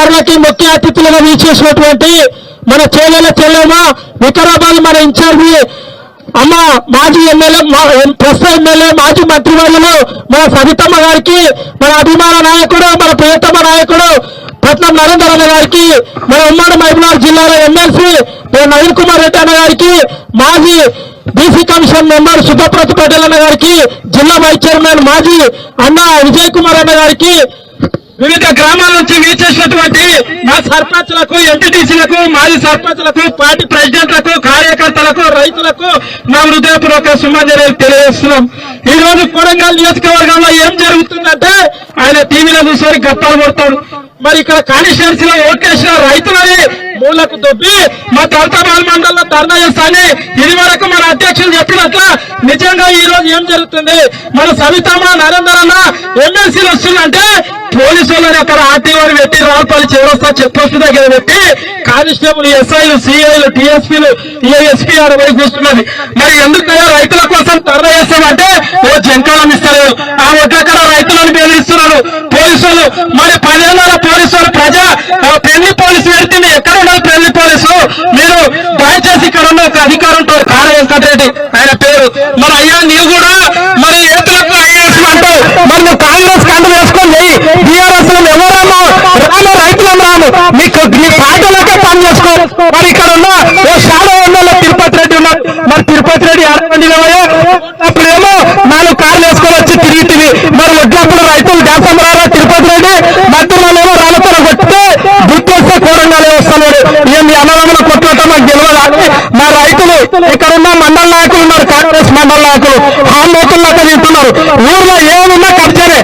సభకి ముఖ్య అతిథులుగా వీచేసినటువంటి మన చెల్లెమ్మ వికారాబాద్ మన ఇన్ఛార్జి అమ్మ మాజీ ఎమ్మెల్యే ప్రస్తుత ఎమ్మెల్యే మాజీ మంత్రివర్యులు మన సవితమ్మ గారికి, మన అభిమాన నాయకుడు మన ప్రియతమ నాయకుడు పట్నం నరేంద్ర అన్న గారికి, మన ఉమ్మడి మహబూబ్నగర్ జిల్లాలో ఎమ్మెల్సీ నవీన్ కుమార్ రెడ్డి అన్న గారికి, మాజీ బీసీ కమిషన్ మెంబర్ సుభప్రత్ పటేల్ అన్న గారికి, జిల్లా వైస్ చైర్మన్ మాజీ అన్న విజయ్ కుమార్ అన్న గారికి, వివిధ గ్రామాల నుంచి వీచేసినటువంటి మా సర్పంచ్లకు, ఎంపీటీసీలకు, మాజీ సర్పంచ్లకు, పార్టీ ప్రెసిడెంట్లకు, కార్యకర్తలకు, రైతులకు నా హృదయపూర్వక శుభాకాంక్షలు తెలియజేస్తున్నాం. ఈ రోజు కొడంగల్ నియోజకవర్గంలో ఏం జరుగుతుందంటే ఆయన టీవీలో చూసి గప్పాలు కొడతాడు. మరి ఇక్కడ కాన్స్టిట్యున్సీలో ఓట్లేసిన రైతులని మూలకు దొబ్బి మా దళితాబాద్ మండలంలో ధర్నా చేస్తానని ఇది వరకు మన అధ్యక్షులు చెప్పినట్ల నిజంగా ఈ రోజు ఏం జరుగుతుంది? మన సవితమ్మ నరేంద్ర అన్న ఎమ్మెల్సీలు వస్తుందంటే పోలీసు వాళ్ళని అక్కడ ఆర్టీఓని పెట్టి రావుపల్లి చివరస్తా చెక్ పోస్ట్ దగ్గర పెట్టి కానిస్టేబుల్, ఎస్ఐలు, సిఐలు, టీఎస్పీలు, ఏఎస్పీ అరవై కూర్చున్నది. మరి ఎందుకయ్యా రైతుల కోసం ధర్నా చేస్తామంటే ఓ జంకాలం ఇస్తారు, ఆ ఒడ్లక్కడ రైతులను బెదిరిస్తున్నారు పోలీసులు. మరి 10 ఏళ్ళ పోలీసులు పెళ్లి పోలీసు పెడుతుంది. ఎక్కడ ఉండాలి పెళ్లి పోలీసు? మీరు దయచేసి ఇక్కడ ఉన్న ఒక అధికారం ఉంటారు కార వెంకటరెడ్డి ఆయన పేరు. మరి అయ్యా నీవు కూడా మరి ఏతులకు ఐఏఎస్ అంటావు, మరి నువ్వు కాంగ్రెస్ కండు వేసుకొని టీఆర్ఎస్ ఎవరమ్మో రాము, రైతులం రాము, మీకు నీ పార్టీలకే పని చేసుకో. మరి ఇక్కడ ఉన్న ఓ షాడో ఎమ్మెల్యే తిరుపతి రెడ్డి ఉన్నారు. మరి తిరుపతి రెడ్డి అప్పుడేమో 4 కార్లు వేసుకొని వచ్చి తిరిగి మరి వడ్లప్పుడు రైతులు దేశంలో తిరుపతి రెడ్డి మంత్రులనేమో రాళ్ళతో కొట్టితే గుర్తొస్తే కోరంగానే వస్తున్నాడు. ఏం మీ అన్నదమ్ముల కొట్టుకుంటా మాకు తెలియదు. మా రైతులు ఇక్కడ ఉన్న మండల నాయకులు ఉన్నారు, కాంగ్రెస్ మండల నాయకులు హామోతుల్లాగా తింటున్నారు. ఊర్లో ఏమున్నా కబ్జానే.